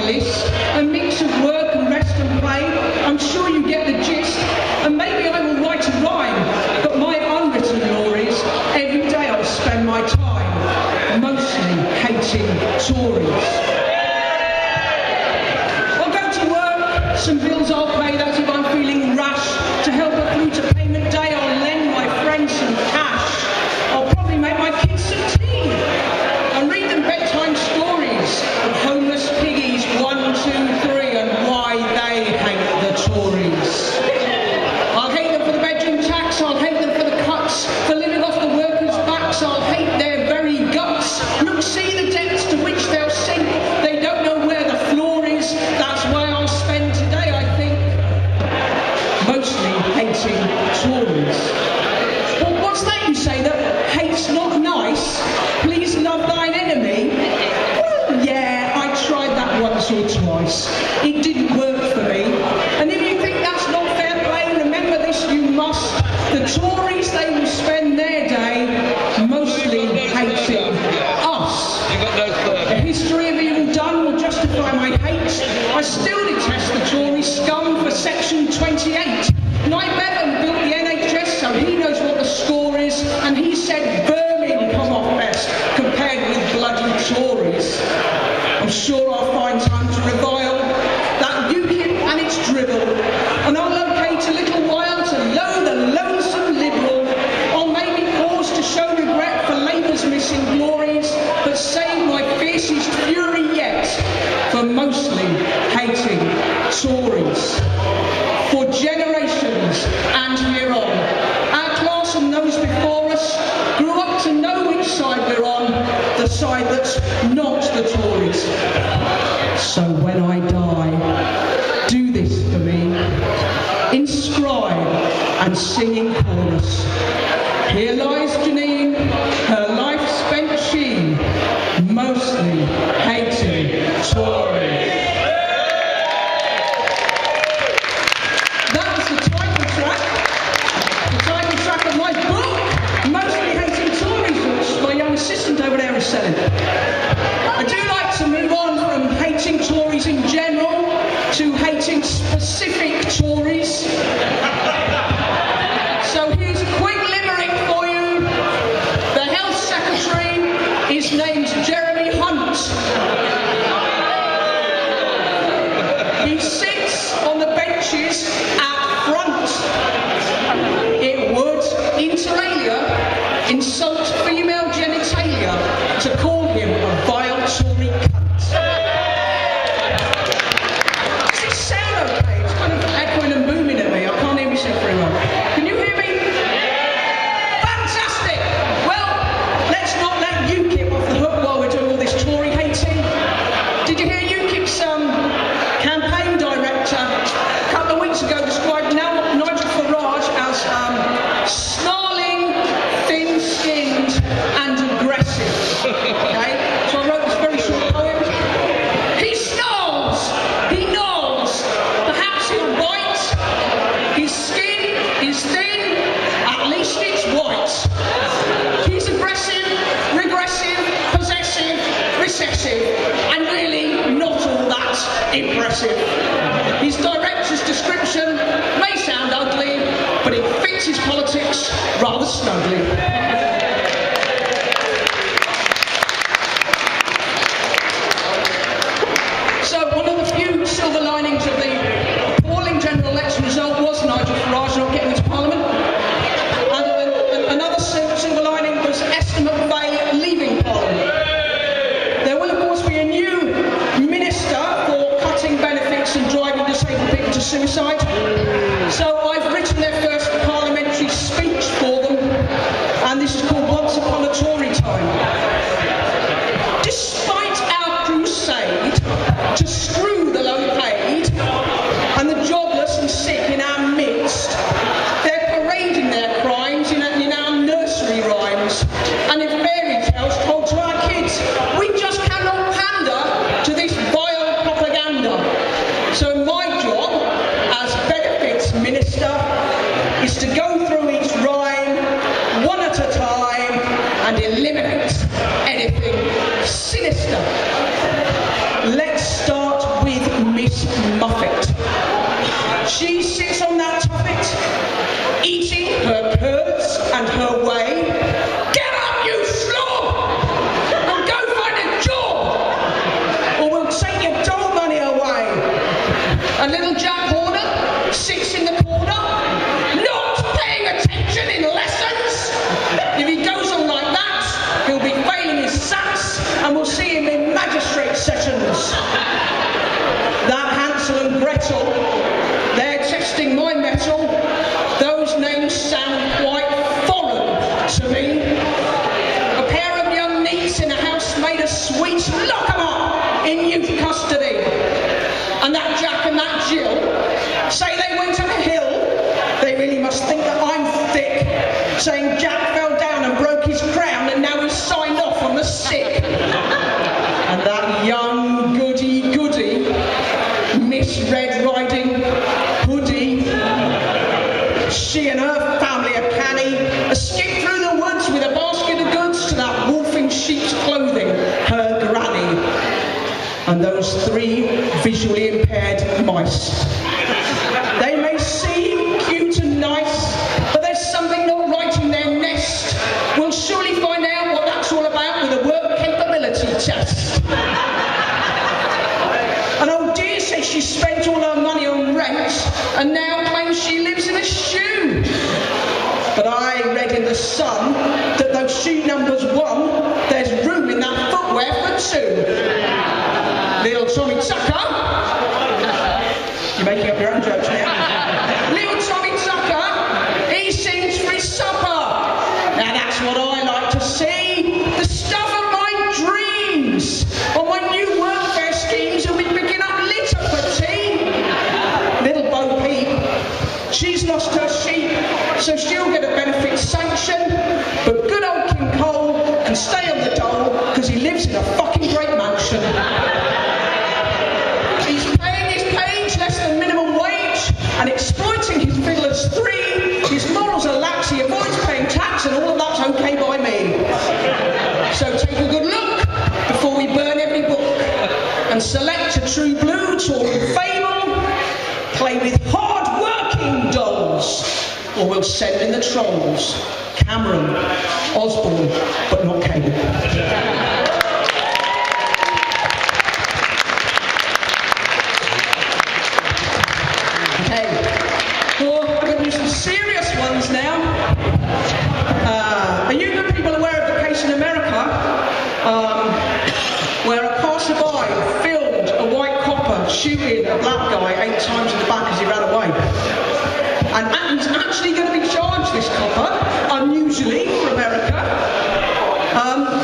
list, a mix of work and rest and play. I'm sure you get the gist, and maybe I will write a rhyme, but my unwritten law is every day I'll spend my time mostly hating Tories. I'll go to work, some bills I'll pay, that's if I'm feeling rash. To help her through to payment day, I'll lend my friends some cash. I'll probably make my kids some tea and read them bedtime stories of homeless piggies 1, 2, 3 and why they hate the Tories. I'll hate them for the bedroom tax, I'll hate them for the cuts, for living off the workers' backs, I'll hate their very guts. Look, see the depths to which they'll sink, they don't know where the floor is, that's why I'll spend today, I think, mostly hating Tories. Well, what's that you say, that hate's not nice? Please love thine enemy? Well, yeah, I tried that once or twice. It didn't work for me. And if you think that's not fair play, remember this you must. The Tories, they will spend their day mostly hating us. The history of evil done will justify my hate. I still detest the Tory scum for Section 28. Knight Bevan built the NHS, so he knows what the score is, and he said vermin come off best compared with bloody Tories. I'm sure I'll find time to revile that UKIP and its drivel, and I'll locate a little while to loathe the lonesome Liberal. I'll maybe pause to show regret for Labour's missing glories, but save my fiercest fury yet for mostly hating Tories. For generations and hereon, our class and those before us grew up to know which side we're on, the side that's not the Tories. So when I die, do this for me, inscribe and sing in chorus. Here lies Janine, her life spent she, mostly hating Tories. Assistant over there is selling. I do like to move on from hating Tories in general to hating specific Tories. So here's a quick limerick for you. The Health Secretary is named Jeremy Hunt. He sits on the benches at front. It would, inter alia, insult female genitalia to call him a vile Tory cunt. Does it sound okay? It's kind of echoing and booming at me. I can't hear myself very well. Can you hear me? Fantastic! Well, let's not let UKIP off the hook while we're doing all this Tory hating. Did you hear UKIP's campaign director a couple of weeks ago described Nigel Farage as snarling, thin-skinned and aggressive. Okay? So I wrote this very short poem. He snarls, he gnaws, perhaps he'll bite. His skin is thin, at least it's white. He's aggressive, regressive, possessive, recessive, and really not all that impressive. His director's description may sound ugly, but it fits his politics rather snugly. So one of the few silver linings of the appalling general election result was Nigel Farage not getting into Parliament. And another silver lining was Esther McVey leaving Parliament. There will of course be a new minister for cutting benefits and driving disabled people to suicide. So I've written their first parliamentary speech for them, and this is called Once Upon a Tory Time. Despite our crusade to screw the low-paid and the jobless and sick in our midst, they're parading their crimes in our nursery rhymes and in fairy tales told to our kids. We just cannot pander to this vile propaganda. So my job as She sits on that tuffet, eating her curds and her whey. Get up, you slob! And go find a job! Or we'll take your dole money away. And little Jack Horner sits in the corner, not paying attention in lessons. If he goes on like that, he'll be failing his SATs and we'll see him in magistrate sessions. That Hansel and Gretel, they're testing my mettle. Those names sound quite foreign to me. A pair of young neats in a house made of sweets, lock 'em up in youth custody. And that Jack and that Jill say they went up a hill. They really must think that I'm thick, saying Jack fell down and broke his crown and now he's signed off on the sick. And that young goody, Miss Red Riding Hoodie, she and her family of canny escaped through the woods with a basket of goods to that wolf in sheep's clothing, her granny. And those 3 visually impaired mice. They may seem cute and nice, but there's something not right in their nest. We'll surely find out what that's all about with a work capability test. And old dear says she spent all her money on rent and now claims she lives in a shoe. But I read in the Sun that though shoe number's 1, there's room in that footwear for 2. Little Tommy Tucker, you're making up your own jokes now. Little Tommy Tucker, he sings for his supper. Now that's what I like to see, the stuff of my dreams. On my new welfare schemes, he'll be picking up litter for tea. Little Bo Peep, she's lost her sheep, so she'll get a benefit sanction. But good old King Cole can stay on the dole because he lives in a fucking great mansion. And exploiting his fiddlers 3, his morals are lax, he avoids paying tax, and all of that's okay by me. So take a good look before we burn every book, and select a true blue, tall and fable. Play with hard-working dolls, or we'll send in the trolls. Cameron, Osborne, but not Cable. Now, are you good people aware of the case in America where a passerby filmed a white copper shooting a black guy 8 times in the back as he ran away? And he's actually going to be charged, this copper, unusually for America.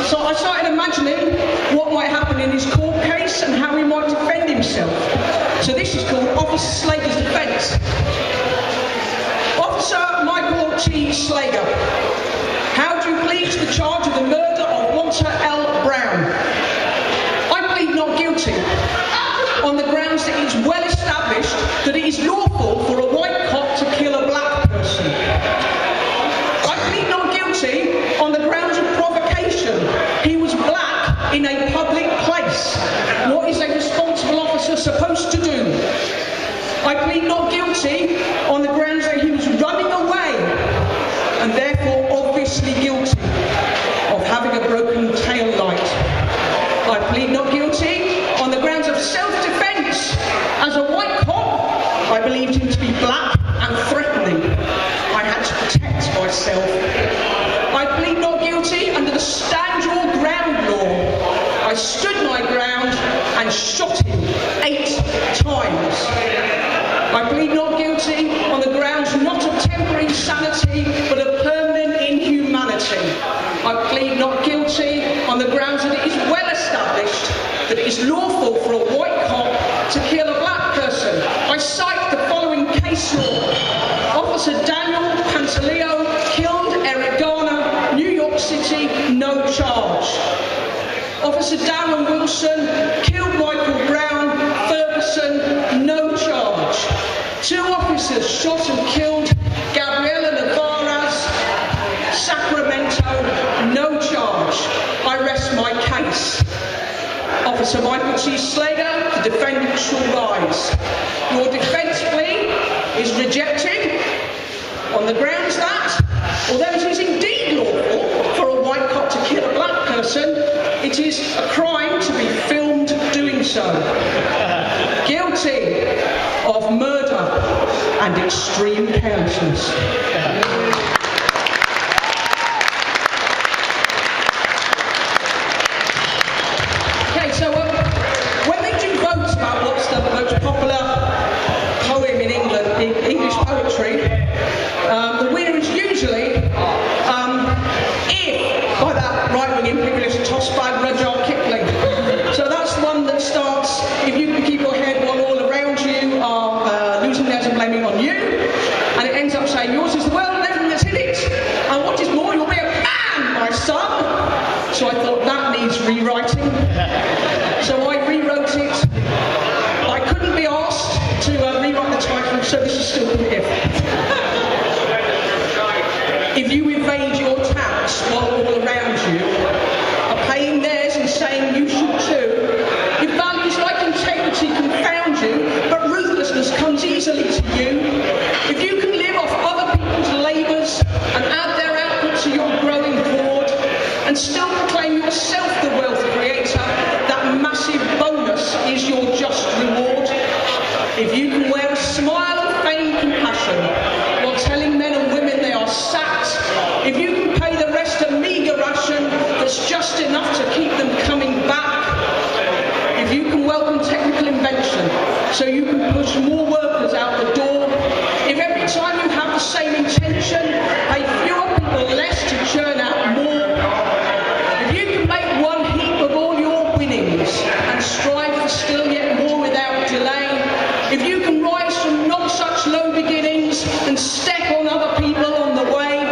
So I started imagining what might happen in his court case and how he might defend himself. So this is called Officer Slater's defence. Officer Michael T. Slager, how do you plead to the charge of the murder of Walter L. Brown? I plead not guilty on the grounds that it's well established that it is lawful for a white cop to kill a black person. I plead not guilty on the grounds of provocation. He was black in a public place. What is a responsible officer supposed to do? I plead not guilty on the grounds that he was running away and therefore obviously guilty of having a broken tail light. I plead not guilty on the grounds of self-defence. As a white cop, I believed him to be black and threatening. I had to protect myself. I plead not guilty under the stand your ground law. I stood my ground and shot him 8 times. I plead not guilty on the grounds not of temporary insanity, but of permanent inhumanity. I plead not guilty on the grounds that it is well established that it is lawful for a white cop to kill a black person. I cite the following case law. Officer Daniel Pantaleo killed Eric Garner, New York City, no charge. Officer Darren Wilson killed Michael Brown, Ferguson, no charge. 2 officers shot and killed Gabriela Navarez, Sacramento, no charge. I rest my case. Officer Michael T. Slater, the defendant shall rise. Your defence plea rejected on the grounds that, although it is indeed lawful for a white cop to kill a black person, it is a crime to be filmed doing so. Guilty of murder and extreme carelessness. Okay, so when they do vote about what's the most popular poem in England, in English poetry, the winner is usually, if by that right-wing imperialist tossbag Rudyard Kipling. So that's the one that starts, if you can keep your head while all around you are losing theirs and blaming on you, and it ends up saying, yours is the world and everything that's in it, and what is more, you'll be a man, my son. So I thought that needs rewriting. So I rewrote it. I couldn't be asked to rewrite the title, so this is still if. If you evade your tax while all around you are paying theirs and saying you should too, if values like integrity confound you, but ruthlessness comes easily to you, if you can live off other people's labours and add their output to your growing hoard, and still proclaim yourself the wealth creator, that massive bonus is your just reward. If you can wear a smile and feign compassion while telling men and women they are sacked, if you can pay the rest a meagre ration that's just enough to keep them coming back, if you can welcome technical invention so you can push more workers out the door, if every time you have the same intention, pay fewer people less to churn out more, if you can make one heap of all your winnings and strive for still yet more without delay, if you can rise from not such low beginnings and step on other people on the way,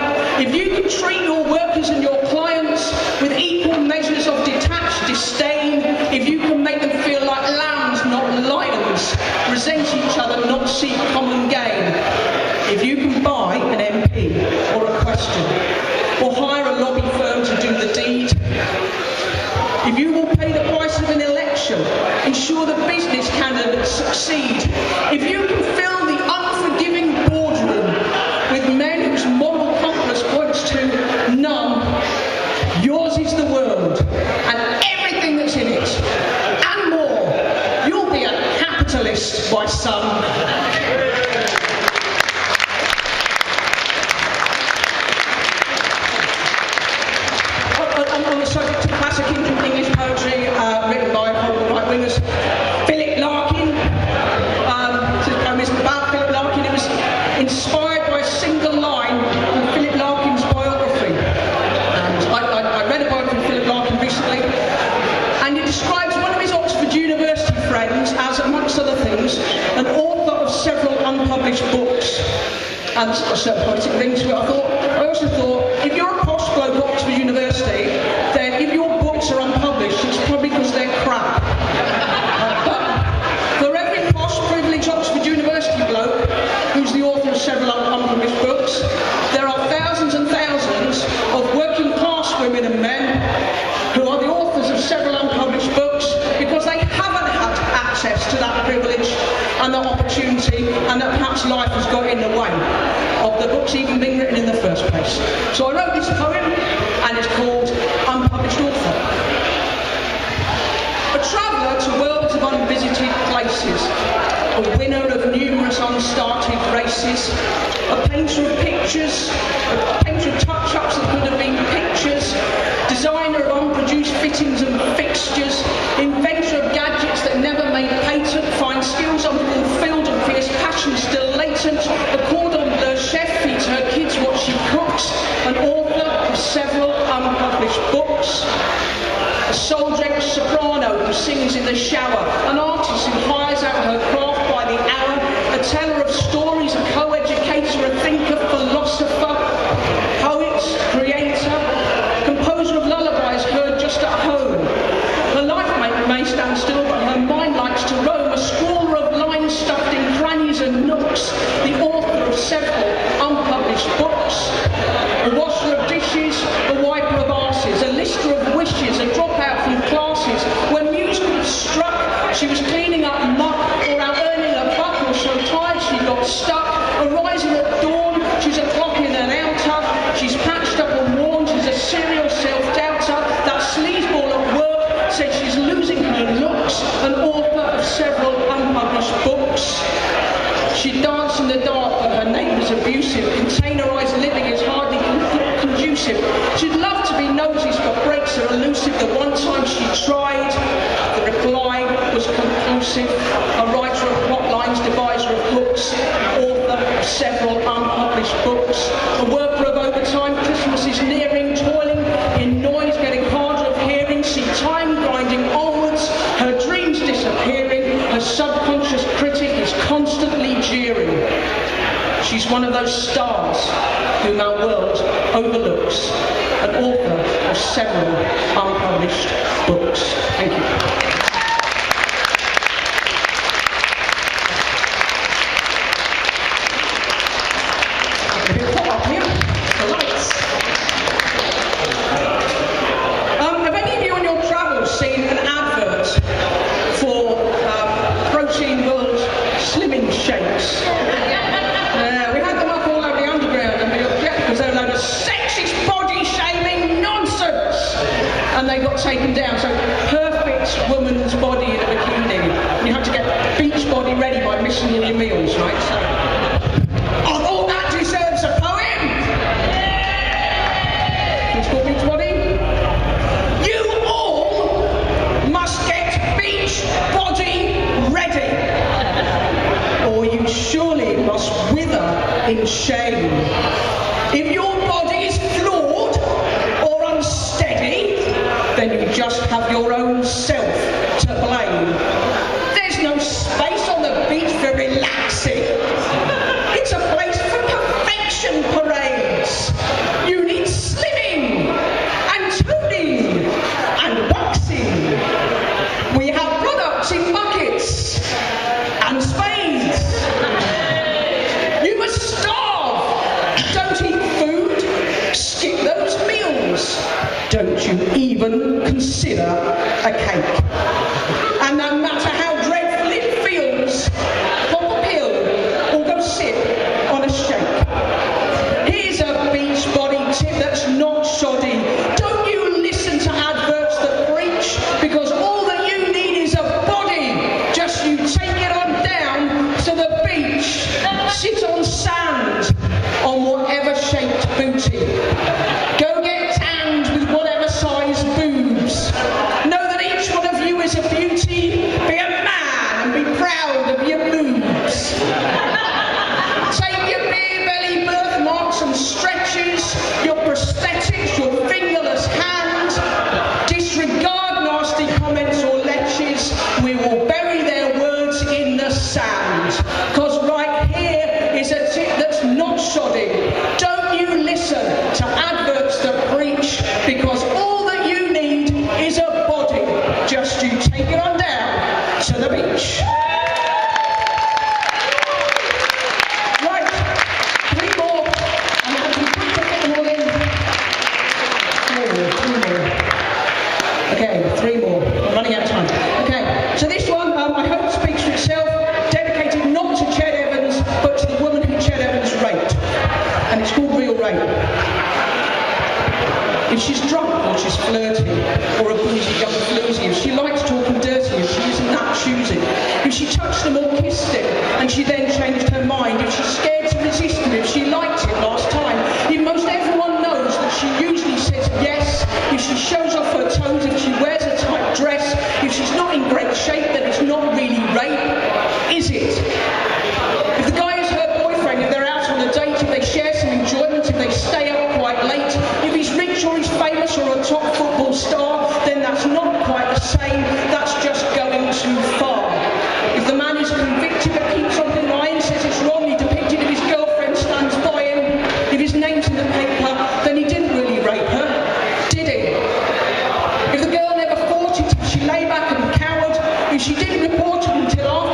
if you can treat your workers and your clients with equal measures of detached disdain, if you can make them feel like lambs, not lions, resent each other, not seek common gain, if you can buy an MP or a question, or hire a lobby firm to do the deed, if you will pay the price of an election, ensure the business candidates succeed, if you can fill the unforgiving boardroom with men whose moral compass points to none, yours is the world and everything that's in it, and more. You'll be a capitalist, my son. On the subject of classic English poetry written by right-wingers, Philip Larkin. This poem isn't about Philip Larkin. It was inspired by a single line from Philip Larkin's biography. And I read a biography of Philip Larkin recently, and it describes one of his Oxford University friends as, amongst other things, an author of several unpublished books. And a certain poetic ring to it. I also thought, if you're a posh bloke at Oxford University, then if your books are unpublished, it's probably because they're crap. But for every posh, privileged Oxford University bloke who's the author of several unpublished books, there are thousands and thousands of working class women and men who are the authors of several unpublished books because they haven't had access to that privilege and that opportunity, and that perhaps life has got in the way of the books even being written in the first place. So I wrote this poem, and it's called Unpublished Author. A traveller to worlds of unvisited places, a winner of numerous unstarted races, a painter of pictures, a painter of touch-ups that could have been pictures, designer of unproduced fittings and fixtures, inventor of gadgets that never made patent, fine skills unfulfilled and fierce passion still latent, a cordon bleu chef feeds her kids what she cooks, an author of several unpublished books, a soul-drenched soprano who sings in the shower, an artist who hires out her craft by the hour, a teller of stories, a co-educator, a thinker, philosopher, poet, creator, composer of lullabies heard just at home. Her life may stand still, but her mind likes to roam, a scrawler of lines stuffed in crannies and nooks, the author of several unpublished books, a washer of dishes, a wiper of arses, a lister of wishes, a dropout from classes. When music struck, she was cleaning up muck or out earning a buck, or so tired she got stuck, unpublished books. She'd dance in the dark, but her name was abusive. Containerised living is hardly conducive. She'd love to be noticed, but breaks are elusive. The one time she tried, the reply was conclusive. A writer of plot lines, deviser of hooks, author of several unpublished books. A worker of overtime, Christmas is nearing, toiling in noise, getting harder of hearing. See time grinding onwards, her dreams disappearing. Her subconscious critic is constantly jeering. She's one of those stars whom our world overlooks, an author of several unpublished books. Thank you. Have any of you on your travels seen an advert for Protein World Slimming Shakes? We had them up all over the underground, and we got because they were a load of sexist body shaming nonsense, and they got taken down. So perfect woman's body in a bikini. You had to get beach body ready by missing all your meals, right? So I thought that deserves a poem. It's called beach body. You all must get beach body ready, or you surely must wither in shame. If your body is flawed or unsteady, then you just have your own self to blame. There's no space on the beach for relaxing. It's a place for perfection parades. You need slimming and toning and waxing. We have products in buckets and spades. You must starve. Don't eat food. Skip those meals. Don't you even consider a cake. And no matter how dreadful it feels, pop a pill or go sit on a shake. Here's a beach body tip that's not shoddy. Don't you listen to adverts that preach, because all that you need is a body. Just you take it on down to the beach. Sit on sand, on whatever shaped booty. Go get tanned with whatever size boobs. Know that each one of you is a beauty. Be a man and be proud of your boobs. Take your beer belly birthmarks and stretches, your prosthetics, your fingerless hands. Disregard nasty comments or lectures. We will bury their words in the sand. 'Cause right here is a tip that's not shoddy. Don't you listen to adverts that preach, because all that you need is a body. Just you take it on down to the beach. Right, 3 more. I'm going to be quick to get them all in. 3 more. Okay, 3 more. I'm running out of time. Okay, so this one, I hope speaks for itself. Dedicated not to Ched Evans, but to the woman who Ched Evans raped. And it's called Real Rape. If she's drunk or she's flirty, or a boozy young floozy, if she likes talking dirty, if she isn't that choosy, if she touched them or kissed him, and she then changed her mind, if she's scared to resist him, if she liked him last time, if most everyone knows that she usually says yes, if she shows off her toes, if she wears a tight dress, if she's not in great shape, then it's not really rape, is it? If the guy is her boyfriend, if they're out on a date, if they share some enjoyment, if they stay up quite late, if he's rich or he's famous or a top football star, then that's not quite the same, that's just going too far. If the man is convicted but keeps on denying, says it's wrongly depicted, if his girlfriend stands by him, if his name's in the paper, then he didn't really rape her, did he? If the girl never fought it, if she lay back and cowered, if she didn't report it until after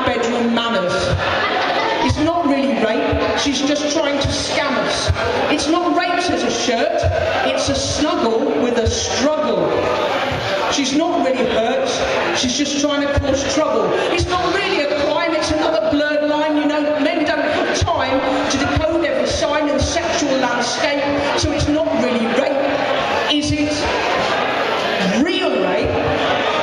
bad bedroom manners. It's not really rape, she's just trying to scam us. It's not rape, says a shirt, it's a snuggle with a struggle. She's not really hurt, she's just trying to cause trouble. It's not really a crime, it's another blurred line. You know, men don't have time to decode every sign in the sexual landscape, so it's not really rape, is it? Real rape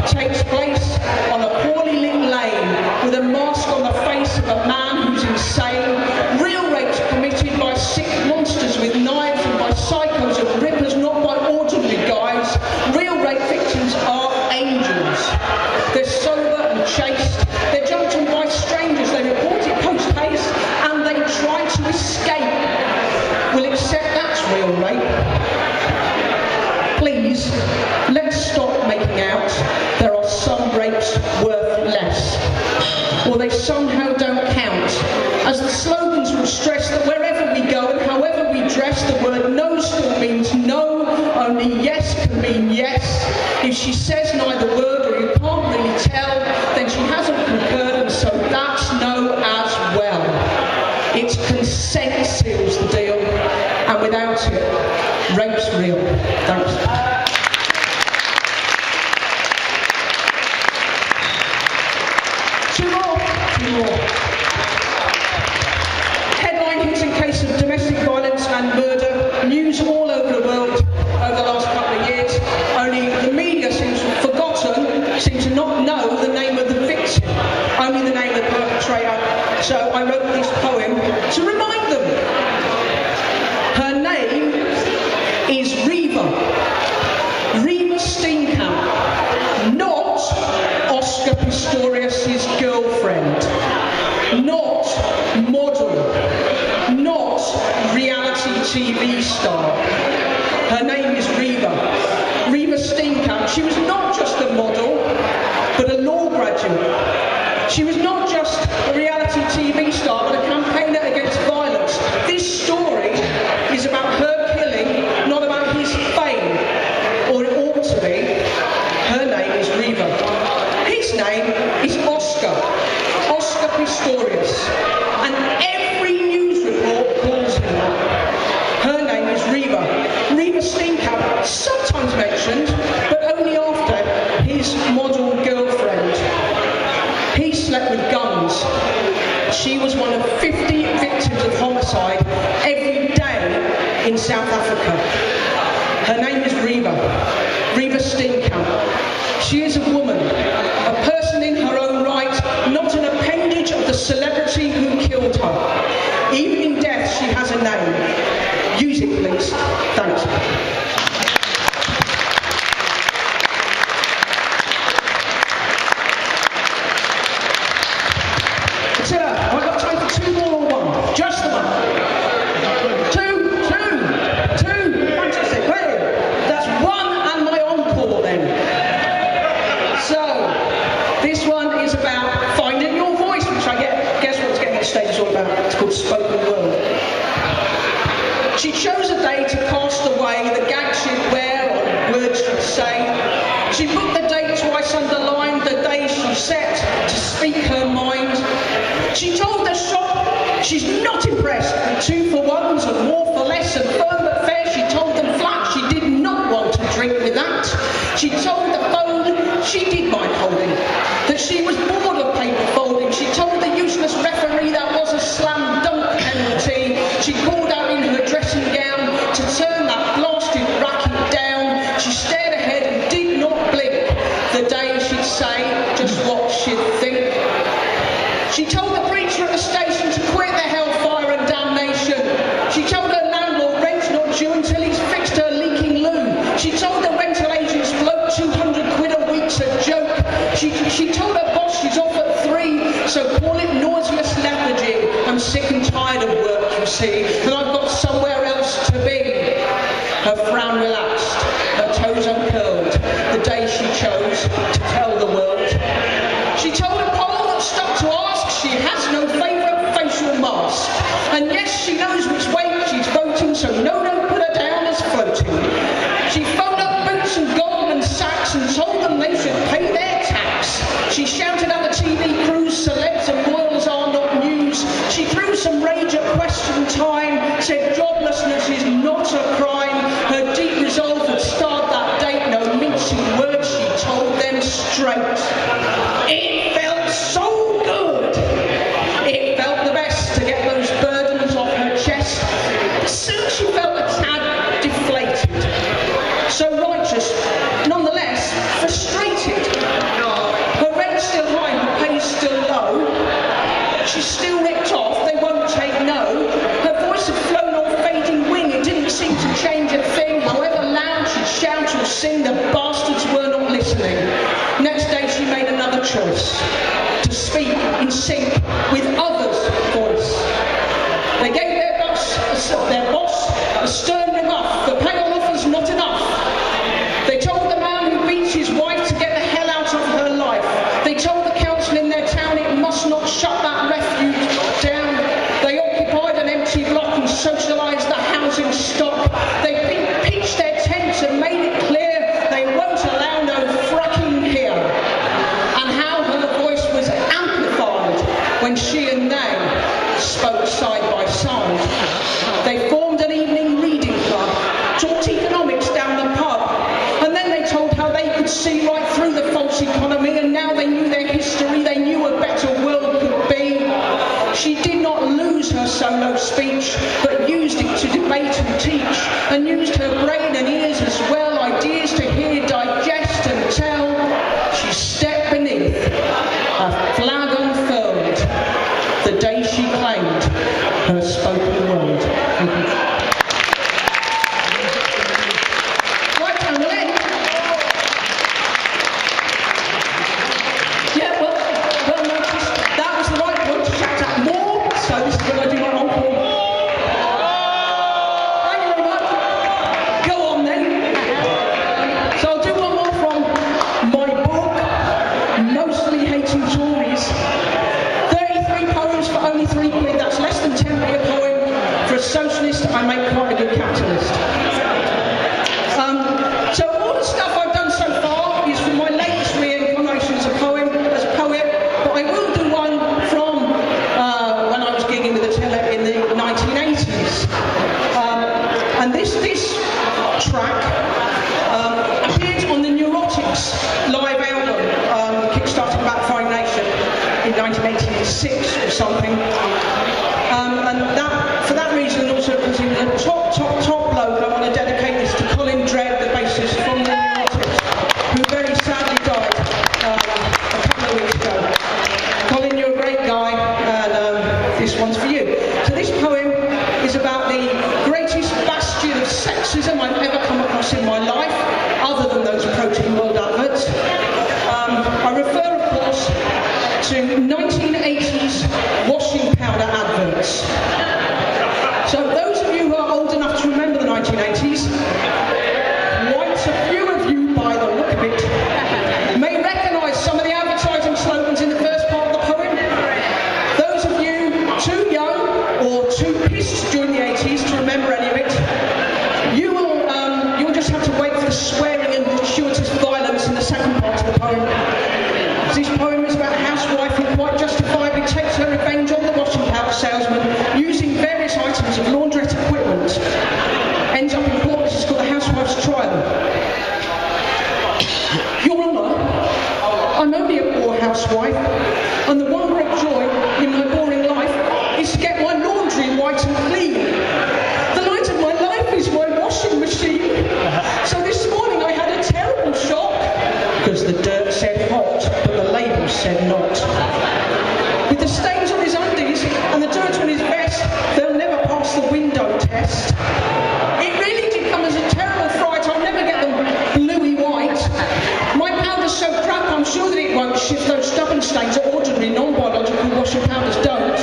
takes place on a poorly lit lane with a mask on the face of a man who's insane. Real rape's committed by sick monsters with knives and by psychos and rippers, not by ordinary guys. Real rape victims are angels. They're sober and chaste. They're jumped on by strangers. They report it post-haste and they try to escape. We'll accept that's real rape. Please, let's stop making out there are some rapes worth less, or they somehow don't count, as the slogans will stress that wherever we go and however we dress, the word no still means no, only yes can mean yes. If she says neither word or you can't really tell, then she hasn't concurred, and so that's no as well. It's consent seals the deal, and without it, rape's real. Thanks. Two more. Headline hits in case of domestic violence and murder. News all over the world over the last couple of years. Only the media seems to have forgotten, seem to not know the name of the victim, only the name of the perpetrator. So I wrote this poem to remind them. Her name is Reva Steenkamp, not Oscar Pistorius' girlfriend, not model, not reality TV star. Her name is Reva Steenkamp. She was not just a model, but a law graduate. She was not just a reality TV star, but a campaigner against violence. This story is about her killing, not about his fame, or it ought to be. Her name is Reva. His name is Oscar Pistorius, and every news report calls him that. Her name is Reva Steenkamp, sometimes mentioned, but only after his model girlfriend. He slept with guns. She was one of 50 victims of homicide every day in South Africa. Her name is Reva Steenkamp. She is a woman, a person in her own right, not an appendage of the celebrity who killed her. Even in death, she has a name. Use it, please. Thanks. I've got time for two more or one? Just the one. Two. Fantastic. Hey, that's one and my encore then. So, this one is about finding your voice, which I guess what's getting on stage is all about. It's called spoken word. She chose a day to cast away the gags she'd wear or words she'd say. She booked the date twice underlined, the day she set to speak her mind. She told the shop she's not impressed with 2-for-1s and more for less and firm but fair. She told them flat she did not want to drink with that. She told the phone she did mind holding, that she was bored of paper folding. She told the useless referee that was a slam dunk penalty. She called out in her dressing gown to turn that blasted racket down. She stared ahead and did not blink. The day she'd say just what she'd think. She told the preacher at the station to quit the hellfire and damnation. She told her landlord rent's not due until he's fixed her leaking loo. She told the rental agent's bloke 200 quid a week's a joke. She told her boss she's off at 3, so call it nauseous lethargy. I'm sick and tired of work, you see, and I've got somewhere else to be. Her frown relaxed, her toes uncurled, the day she chose to tell the world. She told a poll that stopped to ask she has no favourite facial mask. And yes, she knows which way she's voting, so no, put her down as floating. She phoned up Boots and Goldman Sachs and told them they should pay their tax. She shouted at the TV crews, celebs and in sync with others' voice. They gave their boss a stern rebuff. The pale offer's not enough. They told the man who beats his wife to get the hell out of her life. They told the council in their town it must not shut that refuge down. They occupied an empty block and socialised the housing stock. They pitched their tents and made it clear they won't allow no fracking here. And how her voice was amplified when she and they spoke side by side. They formed an evening reading club, talked economics down the pub, and then they told how they could see right through the false economy, and now they knew their history, they knew a better world could be. She did not lose her solo speech, but used it to debate and teach, and used her brain and ears as well, ideas to hear, digest and tell. She stepped beneath a flag unfurled the day she claimed her spoken word. Right, and we'll end. Yeah, well noticed. That was the right one to shout at more, so this is when I do my encore. Thank you very much. Go on then. So I'll do one more from my book, Mostly Hating Tories. 33 poems for only £3. That's less than 10p a poem. For a socialist, I make quite a good capitalist. So all the stuff I've done so far is from my latest reincarnation as a poet, but I will do one from when I was gigging with the Teller in the 1980s. And this track appeared on the Neurotics live album, kickstarted Backfire Nation in 1986 or something. And for that reason, also because he was a top bloke, I want to dedicate this to Colin Dredd, the bassist from the Neurotics, who very sadly died a couple of weeks ago. Colin, you're a great guy, and this one's for you. So this poem is about the greatest bastion of sexism I've ever come across in my life, other than those Protein World adverts. I refer, of course, to 1980s washing powder adverts. So those of you who are old enough to remember the 1980s, quite a few of you, by the look of it, may recognise some of the advertising slogans in the first part of the poem. Those of you too young or too pissed during the 80s to remember any of it, you'll just have to wait for the swearing and gratuitous violence in the second part of the poem. This poem is about a housewife who quite justifiably takes her revenge on the washing powder salesman using various items of laundrette equipment. Ends up in court. This is called the Housewife's Trial. Your Honour, I'm only a poor housewife, and the one great joy in my boring life is to get my laundry white and clean. The light of my life is my washing machine. So this morning I had a terrible shock, because the dirt said hot, but the label said not. With the stains on his undies and the dirt on his vest, they'll never pass the window test. It really did come as a terrible fright, I'll never get them bluey white. My powder's so crap, I'm sure that it won't shift those stubborn stains that ordinary non-biological washing powders don't.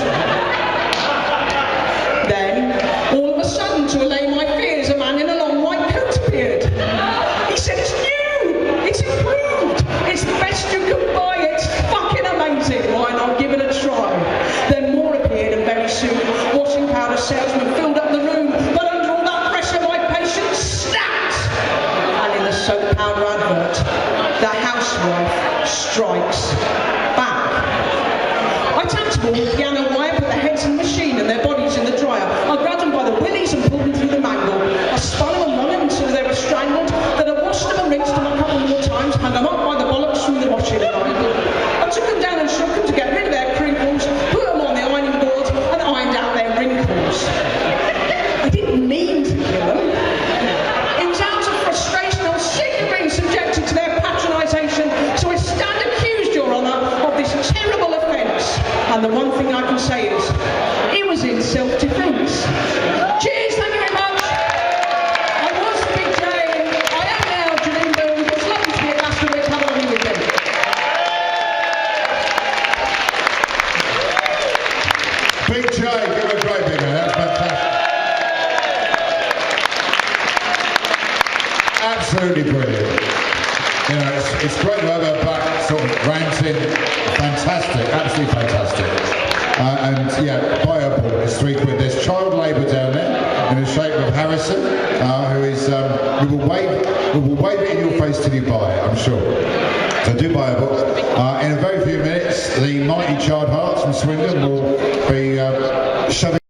Then, all of a sudden, to allay my fears, a man in a long white coat appeared. He said, "It's new! It's improved! It's the best you can buy! It's fucking amazing! Why not give it a try?" Then more appeared, and very soon, washing powder salesmen filled up the room. But under all that pressure, my patience snapped! And in the soap powder advert, the housewife strikes back. I tapped them all with piano wire, put their heads in the machine and their bodies in the dryer. I grabbed them by the willies and pulled them through the mangle. I spun them and wrung them until they were strangled. Then I washed them and rinsed them a couple more times, hung them up by the bollocks through the washing line. I took them down and shook them to get rid of their crinkles, put them on the ironing board and ironed out their wrinkles. I didn't mean to kill them. It was out of frustration. I was sick of being subjected to their patronisation, so I stand accused, Your Honour, of this terrible offence. And the one thing I can say is, it was in self-defence. Cheers, thank you very much. I was Big J, I am now Janine Booth. It's lovely to be at Glastonwick. Have a lovely weekend. Big J, give her a great big hand. That's fantastic. Absolutely brilliant. You know, it's great to have her back, sort of ranting. Fantastic, absolutely fantastic. And yeah, buy her book, it's £3. There's child labour down there in the shape of Harrison, who will wave it in your face till you buy it, I'm sure. So do buy a book. In a very few minutes, the mighty Chard Hearts from Swindon will be shoving